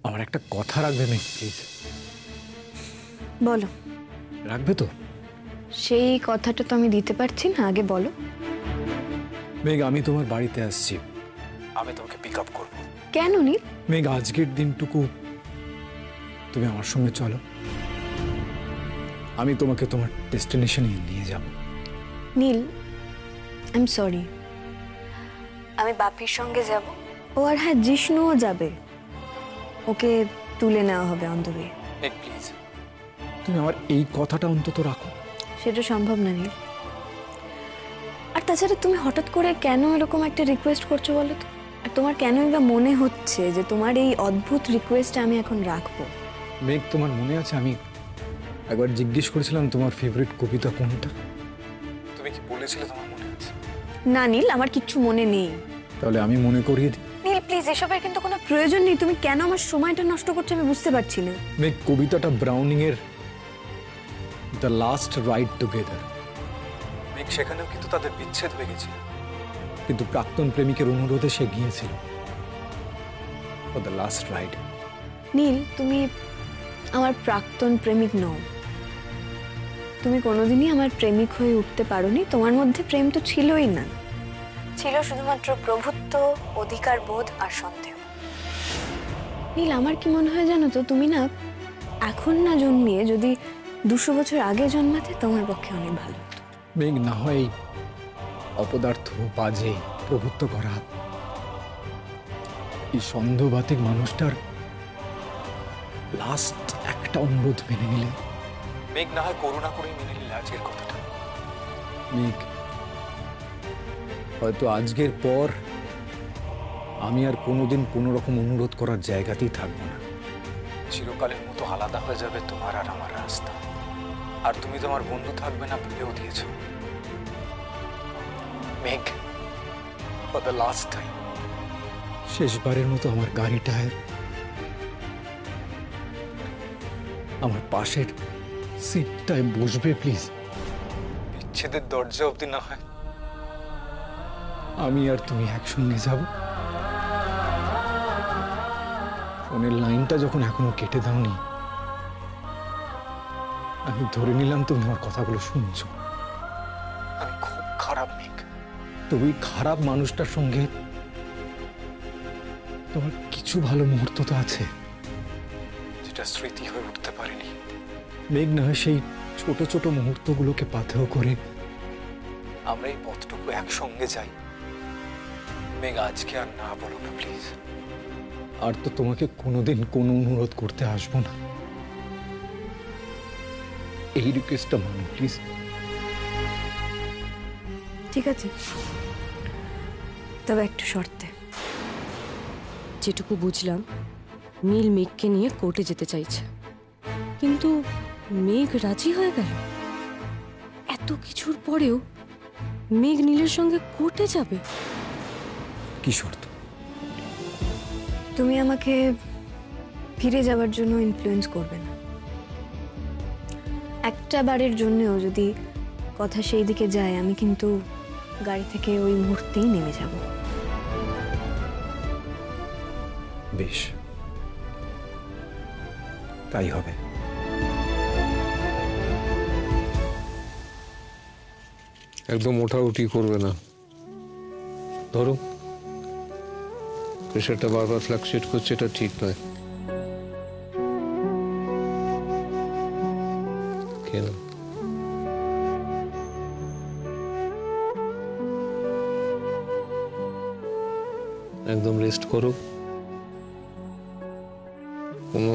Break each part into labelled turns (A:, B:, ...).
A: আমার একটা কথা রাখবে মেঘ, প্লিজ।
B: বলো।
A: রাখবে তো?
B: সেই কথাটা তো আমি দিতে পারছি না, আগে বলো।
A: মেঘ, আমি তোমার বাড়িতে আসছি, আমি তোমাকে পিক আপ করবো।
B: কেন নীল?
A: মেঘ, আজকের দিনটুকু তুমি আমার সঙ্গে চলো, আমি তোমাকে তোমার ডেস্টিনেশনে নিয়ে যাব।
B: নীল, আই এম সরি, আমি বাপির সঙ্গে যাব। ও আর হ্যাঁ, জিষ্ণুও যাবে, ওকে তুলে নেওয়া হবে অন দ্য ওয়ে।
A: প্লিজ, তুমি আমার এই কথাটা অন্তত রাখো।
B: সেটা সম্ভব না নীল। আর তাছাড়া তুমি হঠাৎ করে কেন এরকম একটা রিকোয়েস্ট করছো বলো তো? আর তোমার কেনই বা মনে হচ্ছে যে তোমার এই অদ্ভুত রিকোয়েস্ট আমি এখন রাখবো?
A: মেঘ, তোমার মনে আছে আমি একবার জিজ্ঞেস করেছিলাম তোমার ফেভারিট কবিতা কোনটা? তুমি কি বলেছিলে তোমার মনে আছে?
B: না নীল, আমার কিচ্ছু মনে নেই।
A: তাহলে আমি মনে করিয়ে দিই।
B: নীল প্লিজ, এসবের কিন্তু কোনো প্রয়োজন নেই। তুমি কেন আমার সময়টা নষ্ট করছো আমি বুঝতে পারছি না।
A: মেঘ, কবিতাটা ব্রাউনিং এর দ্য লাস্ট রাইড টুগেদার। মেঘ, সেখানেও কিন্তু তাদের বিচ্ছেদ হয়ে গেছিল, কিন্তু প্রাক্তন প্রেমিকের অনুরোধে সে গিয়েছিল ফর দ্য লাস্ট রাইড।
B: নীল, তুমি আমার প্রাক্তন প্রেমিক নও। তুমি কোনোদিনই আমার প্রেমিক হয়ে উঠতে পারোনি। তোমার মধ্যে প্রেম তো ছিলই না, ছিল শুধুমাত্র প্রভুত্ব, অধিকার বোধ আর সন্দেহ। নীল, আমার কি মনে হয় জানো তো, তুমি না এখন না জন্মিয়ে যদি 200 বছর আগে জন্মাতে তোমার পক্ষে অনেক ভালো হতো।
A: মেঘ, না হয় এই অপদার্থ, বাজে, প্রভুত্ব করা এই সন্দেহবাতিক মানুষটার লাস্ট একটা অনুরোধ মেনে নিলে। মেঘ, না হয় করুণা করে মেনে নিলে আজকের কথাটা। মেঘ, হয়তো আজকের পর আমি আর কোনোদিন কোনো রকম অনুরোধ করার জায়গাতেই থাকবো না। চিরকালের মতো আলাদা হয়ে যাবে তোমার আর আমার রাস্তা, আর তুমি তোমার বন্ধু থাকবে না ভেবেও দিয়েছ। মেঘ, ফর দ্য লাস্ট টাইম, শেষবারের মতো আমার গাড়িটায় আমার পাশের সিটটায় বসবে প্লিজ। বিচ্ছেদের দরজা অবধি না হয় আমি আর তুমি একসঙ্গে যাব। ফোনের লাইনটা যখন এখনো কেটে দাওনি, আমি ধরে নিলাম তুমি আমার কথাগুলো শুনছো। আমি খুব খারাপ মেঘ, তো ওই খারাপ মানুষটার সঙ্গে তোমার কিছু ভালো মুহূর্ত তো আছে যেটা স্মৃতি হয়ে উঠতে পারেনি। মেঘ, না হয় সেই ছোট ছোট মুহূর্তগুলোকে পাথেয় করে আমরা এই পথটুকু একসঙ্গে যাই। মেঘ, আজকে আর না বলো না প্লিজ। আর তো তোমাকে কোনোদিন কোনো অনুরোধ করতে আসবো না। এই রিকোয়েস্টটা মানো প্লিজ।
B: ঠিক আছে, তবে একটু শর্তে।
C: যেটুকু বুঝলাম, নীল মেঘকে নিয়ে কোর্টে যেতে চাইছে, কিন্তু মেঘ রাজি হয়ে গেল। এত কিছুর পরেও মেঘ নীলের সঙ্গে কোর্টে যাবে?
A: কি শর্ত?
B: তুমি আমাকে ফিরে যাওয়ার জন্য ইনফ্লুয়েন্স করবে না। একটা বারের জন্যও যদি কথা সেই দিকে যায়, আমি কিন্তু গাড়ি থেকে ওই মুহূর্তেই নেমে যাব।
A: বেশ, তাই হবে।
D: একদম ওঠাউঠি করবে না। ধরো, প্রেশারটা বারবার ফ্লাকচুয়েট করছে, এটা ঠিক নয়। কেন? একদম রেস্ট করো, কোনো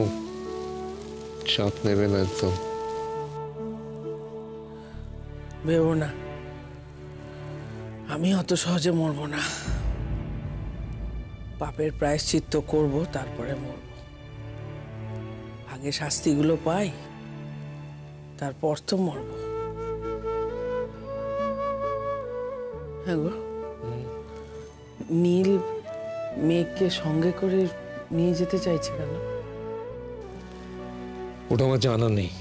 D: চাপ নেবে না একদম।
E: ভেবো না, আমি অত সহজে মরবো না। পাপের প্রায়শ্চিত্ত করব, তারপরে মরব। আগে শাস্তিগুলো পাই, তারপর তো মরব। হ্যাঁ গো, নীল মেঘকে সঙ্গে করে নিয়ে যেতে চাইছে কেন?
D: ওটা আমার জানা নেই,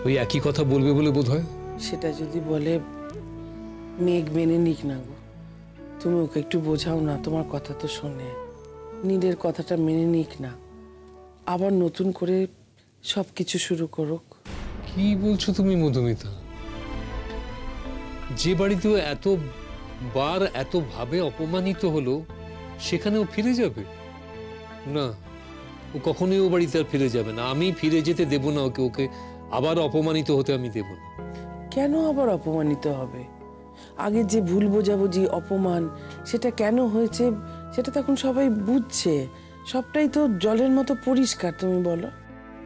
D: ওই একই কথা বলবে বলে বোধ হয়।
E: সেটা যদি বলে মেঘ মেনে নিক না গো, তুমি ওকে একটু বোঝাও না, তোমার কথা তো শোনে। নীলের কথাটা মেনে নিক না, আবার নতুন করে সবকিছু শুরু করুক।
D: কি বলছো তুমি মধুমিতা? যে বাড়িতেও এতবার এত ভাবে অপমানিত হলো সেখানেও ফিরে যাবে না? ও কখনোই ও বাড়িতে আর ফিরে যাবে না। আমি ফিরে যেতে দেব না ওকে। ওকে আবার অপমানিত হতে আমি দেব না।
E: কেন আবার অপমানিত হবে? আগে যে ভুল বোঝাবুঝি, অপমান, সেটা কেন হয়েছে সেটা তো এখন সবাই বুঝছে। সবটাই তো জলের মতো পরিষ্কার, তুমি বলো।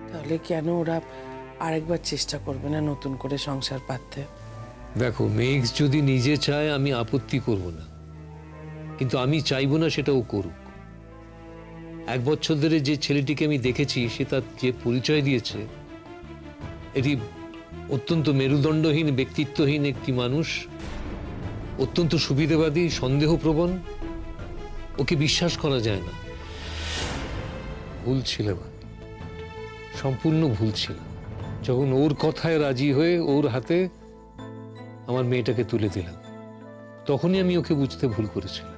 E: তাহলে কেন ওরা আরেকবার চেষ্টা করবে না নতুন করে সংসার পাততে?
D: দেখো, মেঘ যদি নিজে চায় আমি আপত্তি করব না, কিন্তু আমি চাইবো না সেটা ও করুক। 1 বছর ধরে যে ছেলেটিকে আমি দেখেছি, সে তার যে পরিচয় দিয়েছে, এটি অত্যন্ত মেরুদণ্ডহীন, ব্যক্তিত্বহীন একটি মানুষ, অত্যন্ত সুবিধাবাদী, সন্দেহপ্রবণ। ওকে বিশ্বাস করা যায় না। ভুল ছিলাম, সম্পূর্ণ ভুল ছিলাম যখন ওর কথায় রাজি হয়ে ওর হাতে আমার মেয়েটাকে তুলে দিলাম। তখনই আমি ওকে বুঝতে ভুল করেছিলাম।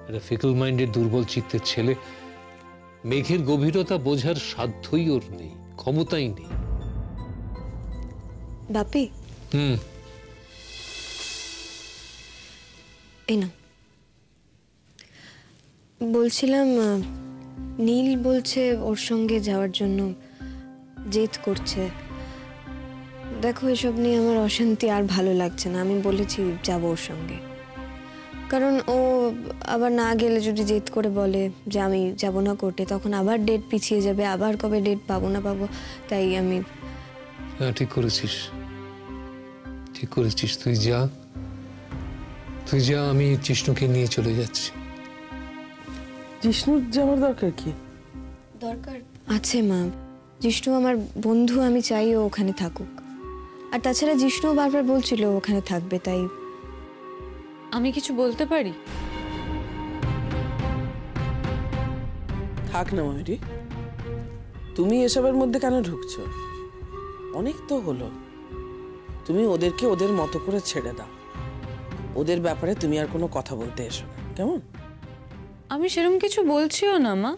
D: একটা ফিকল মাইন্ডের, দুর্বল চিত্তের ছেলে। মেঘের গভীরতা বোঝার সাধ্যই ওর নেই, ক্ষমতাই নেই।
B: বাপি, এই না, বলছিলাম নীল বলছে ওর সঙ্গে যাওয়ার জন্য, জেদ করছে। দেখো, এসব নিয়ে আমার অশান্তি আর ভালো লাগছে না। আমি বলেছি যাবো ওর সঙ্গে, কারণ ও আবার না গেলে যদি জেদ করে বলে যে আমি যাব না কোর্টে, তখন আবার ডেট পিছিয়ে যাবে, আবার কবে ডেট পাবো না পাবো। তাই আমি...
D: হ্যাঁ, ঠিক করেছিস, ঠিক করেছিস। তুই যা, আমি জিষ্ণুকে নিয়ে চলে যাচ্ছি।
E: জিষ্ণুর যাওয়ার দরকার কি?
B: দরকার আছে মা। জিষ্ণু আমার বন্ধু, আমি চাই ও ওখানে থাকুক। আর তাছাড়া জিষ্ণু বারবার বলছিল ও ওখানে থাকবে, তাই...
C: আমি কিছু বলতে পারি?
E: থাক না ময়ূরী, তুমি এসবের মধ্যে কেন ঢুকছো? অনেক তো হলো। তুমি ওদেরকে ওদের মতো করে ছেড়ে দাও। ওদের ব্যাপারে তুমি আর কোনো কথা বলতে এসো না, কেমন?
C: আমি সেরকম কিছু বলছিও না মা।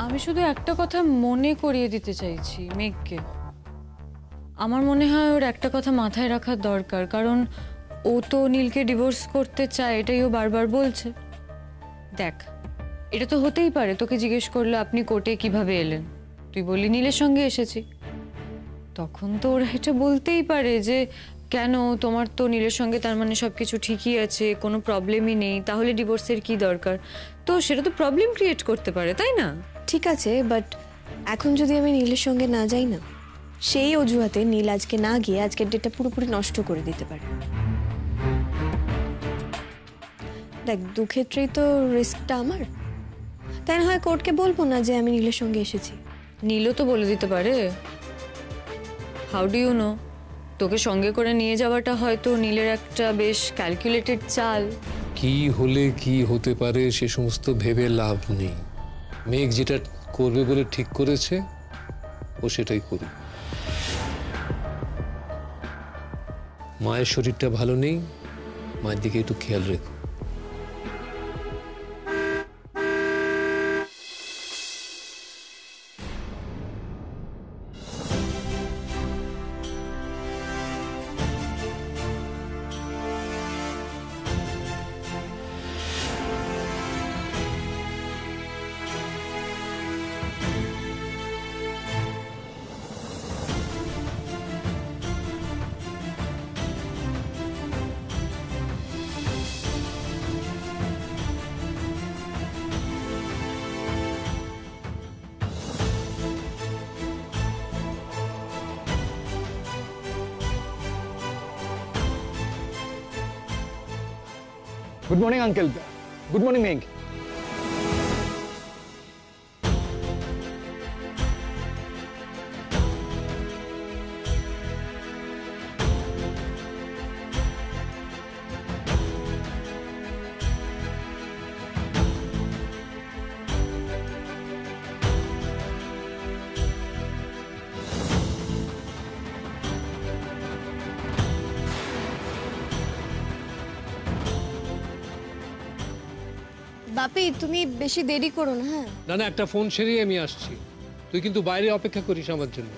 C: আমি শুধু একটা কথা মনে করিয়ে দিতে চাইছি মেঘকে। আমার মনে হয় ওর একটা কথা মাথায় রাখার দরকার, কারণ ও তো নীলকে ডিভোর্স করতে চায়, এটাই ও বারবার বলছে। দেখ, এটা তো হতেই পারে। তোকে জিজ্ঞেস করলো আপনি কোর্টে কিভাবে এলেন, তুই বললি নীলের সঙ্গে এসেছি। তখন তো ওরা এটা বলতেই পারে যে কেন, তোমার তো নীলের সঙ্গে তার মানে সবকিছু ঠিকই আছে, কোনো প্রবলেমই নেই, তাহলে ডিভোর্সের কি দরকার? তো সেটা তো প্রবলেম ক্রিয়েট করতে পারে, তাই না?
B: ঠিক আছে, বাট এখন যদি আমি নীলের সঙ্গে না যাই না, সেই অজুহাতে নীল আজকে না গিয়ে আজকের ডেটটা পুরোপুরি নষ্ট করে দিতে পারে। দেখ, দুক্ষেত্রেই তো রিস্কটা আমার। তাই না হয় কোর্টকে বলবো না যে আমি নীলের সঙ্গে এসেছি।
C: নীলও তো বলে দিতে পারে। How do you know? তোকে সঙ্গে করে নিয়ে যাওয়াটা হয়তো নীলের একটা বেশ ক্যালকুলেটেড চাল।
D: কি হলে কি হতে পারে সে সমস্ত ভেবে লাভ নেই। মেঘ যেটা করবে বলে ঠিক করেছে, ও সেটাই করুক। মায়ের শরীরটা ভালো নেই, মায়ের দিকে একটু খেয়াল রেখো।
A: Good morning uncle. Good morning মেঘ।
B: বাপি তুমি বেশি দেরি করো না। হ্যাঁ
D: না না, একটা ফোন সেরেই আমি আসছি। তুই কিন্তু বাইরে অপেক্ষা করিস আমার জন্য।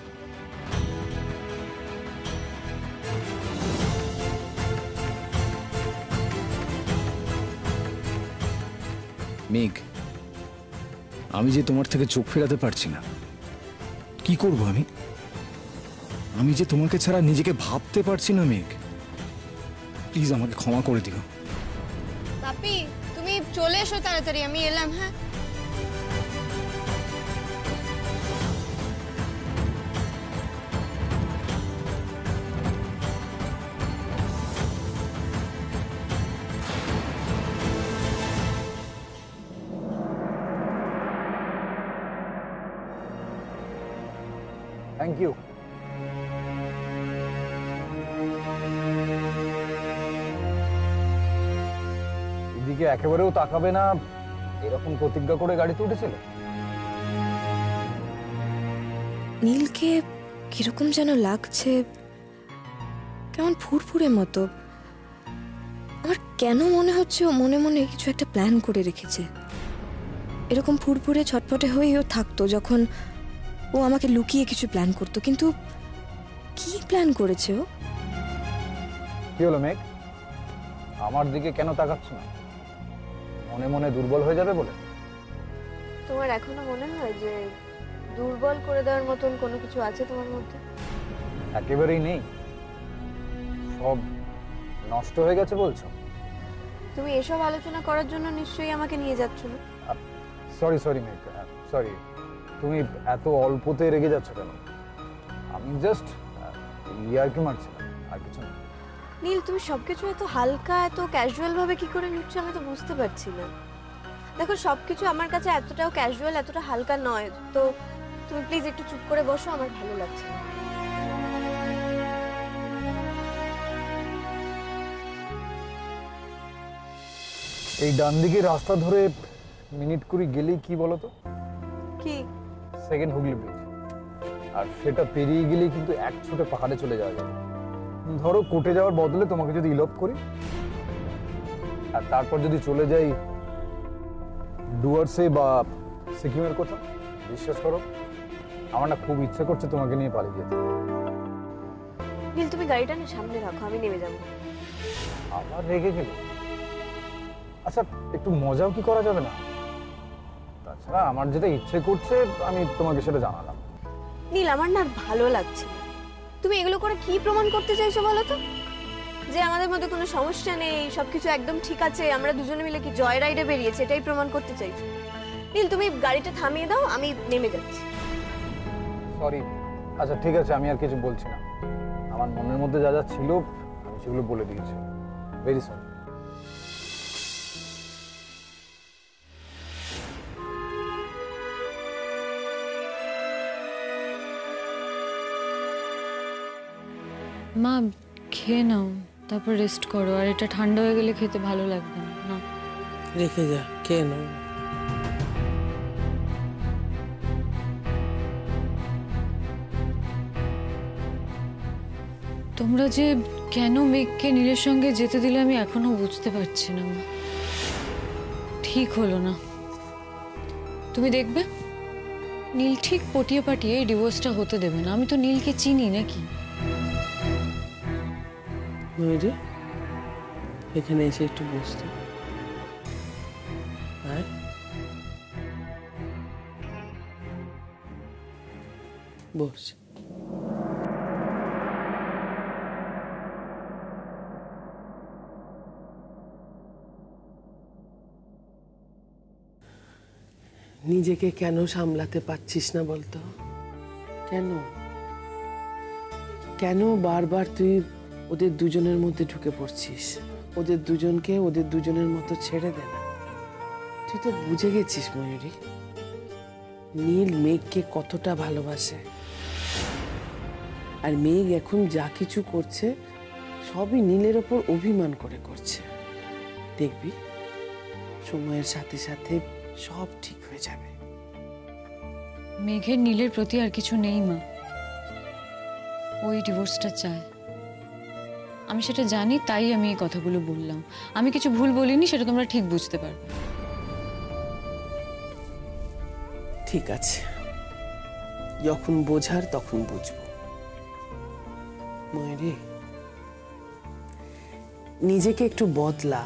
A: মেঘ, আমি যে তোমার থেকে চোখ ফেরাতে পারছি না, কি করব আমি? আমি যে তোমাকে ছাড়া নিজেকে ভাবতে পারছি না মেঘ। প্লিজ আমাকে ক্ষমা করে দিও।
B: বাপি তুমি চলে এসো তাড়াতাড়ি, আমি এলাম। হ্যাঁ
A: থ্যাংক ইউ। এদিকে একেবারেও তাকাবে না এরকম প্রতিজ্ঞা করে গাড়িতে উঠেছিল?
C: নীলকে কিরকম যেন লাগছে, কেমন ফুরফুরে মতো। আমার কেন মনে হচ্ছে ও মনে মনে কিছু একটা প্ল্যান করে রেখেছে। এরকম ফুরফুরে ছটফটে হয়েই ও থাকতো যখন ও আমাকে লুকিয়ে কিছু প্ল্যান করতো। কিন্তু কি প্ল্যান করেছে ও?
A: কি হলো মেঘ, আমার দিকে কেন তাকাচ্ছ না? মনে মনে দুর্বল হয়ে যাবে বলে?
B: তোমার এখনো মনে হয় যে দুর্বল করে দেওয়ার মতন কোনো কিছু আছে তোমার মধ্যে?
A: একেবারেই নেই, সব নষ্ট হয়ে গেছে বলছো?
B: তুমি এসব আলোচনা করার জন্য নিশ্চয়ই আমাকে নিয়ে যাচ্ছ না?
A: সরি সরি মেঘ, সরি। তুমি এত অল্পতে রেগে যাচ্ছ কেন? আমি জাস্ট ইয়ার্কি মারছিলাম, আর কিছু না।
B: নীল তুমি সবকিছু এত হালকা এত ক্যাজুয়াল ভাবে কি করে নিচ্ছ আমি তো বুঝতে পারছি না। দেখো সবকিছু আমার কাছে এতটাও ক্যাজুয়াল এতটা হালকা নয়, তো তুমি প্লিজ একটু চুপ করে বসো, আমার ভালো লাগছে না।
A: এই ডান দিকে রাস্তা ধরে মিনিট কুড়ি গেলেই কি বলতো?
B: কি?
A: Second Hooghly bridge. আর সেটা পেরিয়ে গেলেই কিন্তু এক ছুটে পাহাড়ে চলে যাওয়া যাবে। ধরো কোর্টে যাওয়ার বদলে তোমাকে যদি ইলপ করি, আর তারপর যদি চলে যাই ডুয়ার্সে বা সিকিমের কোথাও, বিশ্বাস করো আমার না খুব ইচ্ছে করছে তোমাকে নিয়ে পালিয়ে যেতে।
B: নীল তুমি গাড়িটা না সামনে রাখো, আমি নেমে যাবো।
A: আবার রেগে গেলে? আচ্ছা একটু মজাও কি করা যাবে না? তাছাড়া আমার যেটা ইচ্ছে করছে আমি তোমাকে সেটা জানালাম।
B: নীল আমার না ভালো লাগছে না। তুমি এগুলো করে কি প্রমাণ করতে চাইছো বলো তো? যে আমাদের মধ্যে কোনো সমস্যা নেই, সবকিছু একদম ঠিক আছে, আমরা দুজনে মিলে কি জয় রাইডে বেরিয়েছি এটাই প্রমাণ করতে চাইছো? নীল তুমি গাড়িটা থামিয়ে দাও, আমি নেমে যাচ্ছি।
A: সরি। আচ্ছা ঠিক আছে, আমি আর কিছু বলছি না। আমার মনের মধ্যে যা যা ছিল আমি সেগুলো বলে দিয়েছি। Very sorry.
C: মা খেয়ে নাও, তারপর রেস্ট করো। আর এটা ঠান্ডা হয়ে গেলে খেতে ভালো লাগবে না। না
E: রেখে যা, খেয়ে নাও।
C: তোমরা যে কেন মেঘকে নীলের সঙ্গে যেতে দিলে আমি এখনো বুঝতে পারছি না মা। ঠিক হলো না। তুমি দেখবে নীল ঠিক পটিয়ে পাটিয়ে এই ডিভোর্সটা হতে দেবে না। আমি তো নীলকে চিনি নাকি?
E: ময়ূরী, এখানে এসে একটু বসতো। হ্যাঁ বস। নিজেকে কেন সামলাতে পারছিস না বলতো? কেন কেন বারবার তুই ওদের দুজনের মধ্যে ঢুকে পড়ছিস? ওদের দুজনকে ওদের দুজনের মতো ছেড়ে দে না। তুই তো বুঝে গেছিস ময়ূরী, নীল মেঘকে কতটা ভালোবাসে। আর মেঘ এখন যা কিছু করছে সবই নীলের ওপর অভিমান করে করছে। দেখবি সময়ের সাথে সাথে সব ঠিক হয়ে যাবে।
C: মেঘের নীলের প্রতি আর কিছু নেই মা। ওই ডিভোর্সটা চায়, আমি সেটা জানি, তাই আমি এই কথাগুলো বললাম। আমি কিছু ভুল বলিনি, সেটা তোমরা ঠিক বুঝতে পারবে।
E: ঠিক আছে, যখন বোঝার তখন বুঝবো। ময়ূরী, নিজেকে একটু বদলা,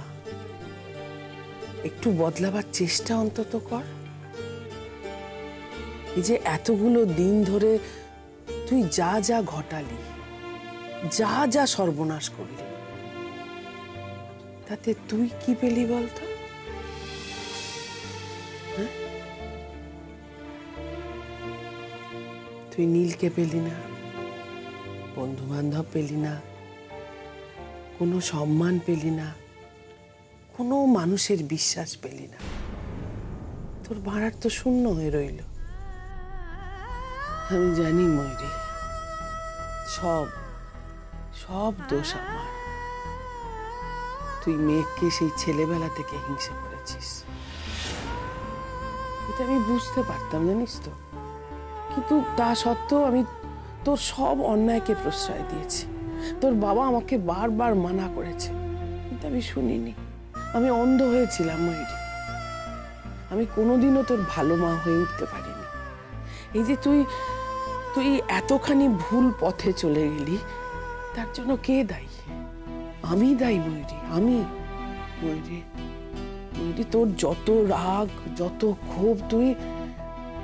E: একটু বদলাবার চেষ্টা অন্তত কর। এই যে এতগুলো দিন ধরে তুই যা যা ঘটালি, যা যা সর্বনাশ করলি, তাতে তুই কি পেলি বলতো? হ্যাঁ? তুই নীলকে পেলি না, বন্ধু বান্ধব পেলি না, কোনো সম্মান পেলি না, কোনো মানুষের বিশ্বাস পেলি না। তোর ভাড়ার তো শূন্য হয়ে রইল। আমি জানি ময়ূরী, সব সব দোষ আমার। তুই মেঘকে সেই ছেলেবেলা থেকে হিংসে করেছিস, এটা আমি বুঝতে পারতাম, জানিস তো। কিন্তু তা সত্ত্বেও আমি তোর সব অন্যায়কে প্রশ্রয় দিয়েছি। তোর বাবা আমাকে বারবার মানা করেছে, কিন্তু আমি শুনিনি। আমি অন্ধ হয়েছিলাম ময়ূরী। আমি কোনোদিনও তোর ভালো মা হয়ে উঠতে পারিনি। এই যে তুই তুই এতখানি ভুল পথে চলে গেলি, তার জন্য কে দায়ী? আমি দায়ী ময়ূরী, আমি। ময়ূরী, ময়ূরী, তোর যত রাগ, যত ক্ষোভ তুই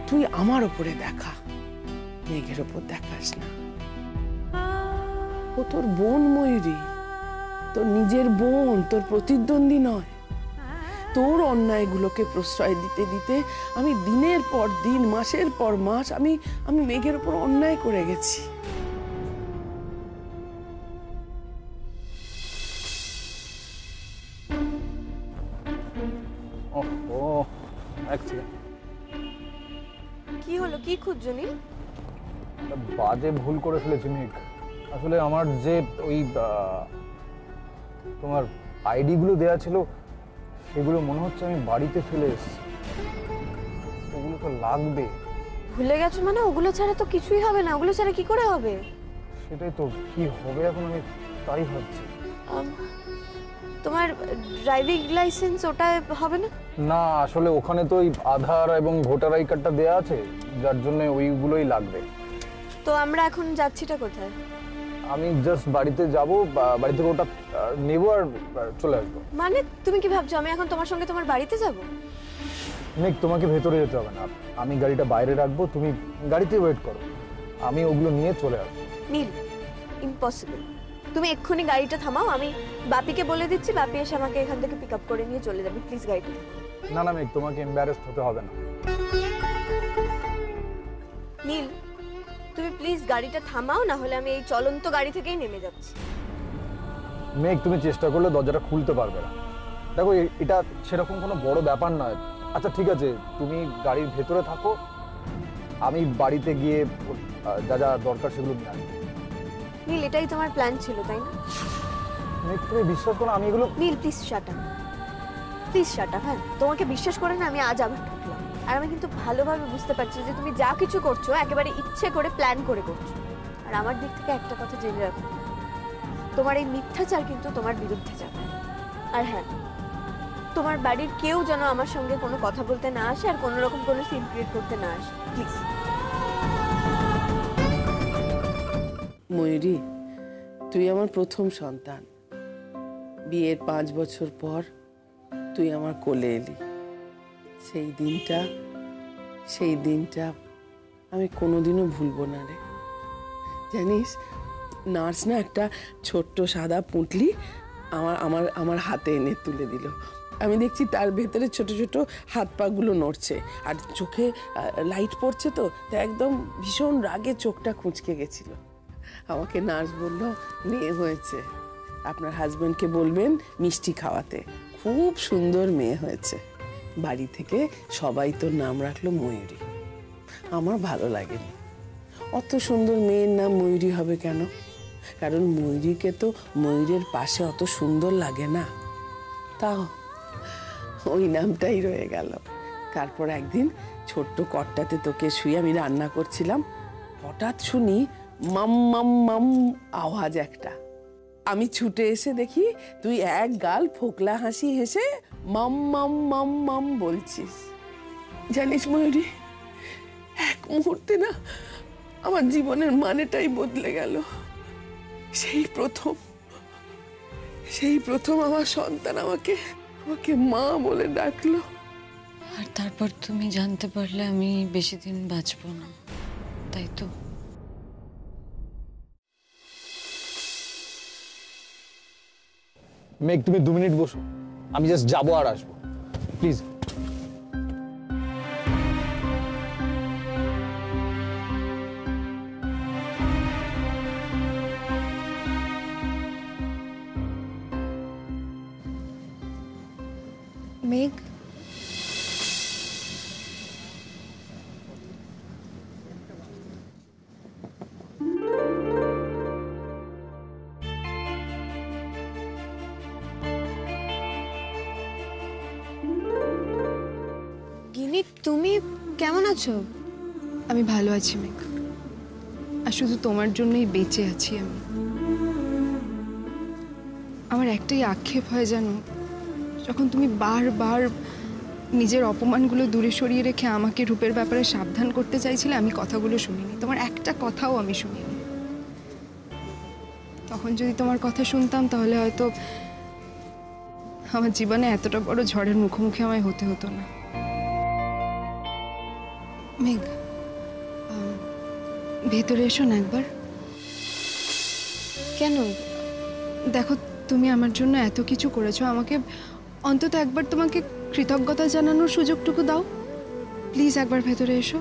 E: তুই আমার ওপরে দেখা, মেঘের ওপর দেখাস না। ও তোর বোন ময়ূরী, তোর নিজের বোন, তোর প্রতিদ্বন্দ্বী নয়। তোর অন্যায়গুলোকে প্রশ্রয় দিতে দিতে আমি দিনের পর দিন, মাসের পর মাস আমি মেঘের উপর অন্যায় করে গেছি।
B: কি হলো, কি খুঁজছো নীল?
A: বাজে ভুল করে ফেলেছি মেঘ। আসলে আমার যে ওই তোমার আইডি গুলো দেয়া ছিল, সেগুলো মনে হচ্ছে আমি বাড়িতে ফেলে এসেছি। ওগুলো তো লাগবে।
B: ভুলে গেছো মানে? ওগুলো ছাড়া তো কিছুই হবে না। ওগুলো ছাড়া কি করে হবে?
A: সেটাই তো, কি হবে এখন আমি তাই ভাবছি।
B: তোমার ড্রাইভিং লাইসেন্স ওটা হবে না?
A: না, আসলে ওখানে তো ওই আধার এবং ভোটার আই কার্ডটা দেয়া আছে, যার জন্য ওইগুলোই লাগবে।
B: তো আমরা এখন যাচ্ছিটা কোথায়?
A: আমি জাস্ট বাড়িতে যাব, বাড়ি থেকে ওটা নেবো আর চলে আসবো।
B: মানে তুমি কি ভাবছো আমি এখন তোমার সঙ্গে তোমার বাড়িতে যাব?
A: মেঘ, তোমাকে ভেতরে যেতে হবে না, আমি গাড়িটা বাইরে রাখবো, তুমি গাড়িতে ওয়েট করো, আমি ওগুলো নিয়ে চলে আসবো।
B: নীল, ইম্পসিবল। তুমি এক্ষুনি গাড়িটা থামাও, আমি বাপিকে বলে দিচ্ছি, বাপি এসে আমাকে এখান থেকে পিক আপ করে নিয়ে চলে যাবে। প্লিজ গাড়িটা থামাও।
A: না না মেঘ, তোমাকে এম্বারেসড হতে হবে না।
B: নীল, তুমি প্লিজ গাড়িটা থামাও, না হলে আমি এই চলন্ত গাড়ি থেকেই নেমে যাচ্ছি।
A: মেঘ, তুমি চেষ্টা করলে দরজাটা খুলতে পারবে না। দেখো, এটা সেরকম কোনো বড় ব্যাপার নয়। আচ্ছা ঠিক আছে, তুমি গাড়ির ভেতরে থাকো, আমি বাড়িতে গিয়ে যা যা দরকার সেগুলো নিয়ে আসবো।
B: নীল, এটাই তোমার প্ল্যান ছিল, তাই না?
A: মেঘ, তুমি বিশ্বাস করো আমি এগুলো...
B: Neel, please shut up, please shut up. হ্যাঁ, তোমাকে বিশ্বাস করে না আমি আজ আবার ঠকলাম। আর আমি কিন্তু ভালোভাবে বুঝতে পারছি যে তুমি যা কিছু করছো একেবারে ইচ্ছে করে প্ল্যান করে করছো। আর আমার দিক থেকে একটা কথা জেনে রাখো, তোমার এই মিথ্যাচার কিন্তু তোমার বিরুদ্ধে যাবে। আর হ্যাঁ, তোমার বাড়ির কেউ যেন আমার সঙ্গে কোনো কথা বলতে না আসে, আর কোনো রকম কোনো সিন ক্রিয়েট করতে না আসে, প্লিজ।
E: ময়ূরী, তুই আমার প্রথম সন্তান। বিয়ের 5 বছর পর তুই আমার কোলে এলি। সেই দিনটা আমি কোনোদিনও ভুলবো না রে। জানিস, নার্স না একটা ছোট্ট সাদা পুঁটলি আমার হাতে এনে তুলে দিল। আমি দেখছি তার ভেতরে ছোট ছোট হাত পাগুলো নড়ছে, আর চোখে লাইট পড়ছে, তো একদম ভীষণ রাগে চোখটা খুঁচকে গেছিল। আমাকে নার্স বলল, মেয়ে হয়েছে, আপনার হাজবেন্ডকে বলবেন মিষ্টি খাওয়াতে, খুব সুন্দর মেয়ে হয়েছে। বাড়ি থেকে সবাই তোর নাম রাখলো ময়ূরী। আমার ভালো লাগেনি। অত সুন্দর মেয়ের নাম ময়ূরী হবে কেন? কারণ ময়ূরীকে তো ময়ূরের পাশে অত সুন্দর লাগে না, তাও ওই নামটাই রয়ে গেল। তারপর একদিন ছোট্ট কটটাতে তোকে শুয়ে আমি রান্না করছিলাম, হঠাৎ শুনি মাম মাম মাম আওয়াজ একটা। আমি ছুটে এসে দেখি তুই এক গাল ফোকলা হাসি হেসে মাম মাম মাম মাম বলছিস। জানিস ময়ূরী, মুহূর্তে না আমার জীবনের মানেটাই বদলে গেল। সেই প্রথম আমার সন্তান আমাকে মা বলে ডাকলো।
C: আর তারপর তুমি জানতে পারলে আমি বেশি দিন বাঁচবো না, তাই তো?
A: মেঘ, তুমি 2 মিনিট বসো, আমি জাস্ট যাবো আর আসবো, প্লিজ।
B: মেঘ, গিনি, তুমি কেমন আছো?
F: আমি ভালো আছি মেঘ, আর শুধু তোমার জন্যই বেঁচে আছি আমি। আমার একটাই আক্ষেপ হয় জানো, যখন তুমি বারবার নিজের অপমানগুলো দূরে সরিয়ে রেখে আমাকে রূপের ব্যাপারে সাবধান করতে চাইছিলে, আমি কথাগুলো শুনিনি, তোমার একটা কথাও আমি শুনিনি। তখন যদি তোমার কথা শুনতাম তাহলে হয়তো আমার জীবনে এতটা বড় ঝড়ের মুখোমুখি আমায় হতে হতো না। মেঘ, ভেতরে এসো না একবার।
B: কেন?
F: দেখো, তুমি আমার জন্য এত কিছু করেছো, আমাকে অন্তত একবার তোমাকে কৃতজ্ঞতা জানানোর সুযোগটুকু দাও। প্লিজ একবার ভেতরে এসো।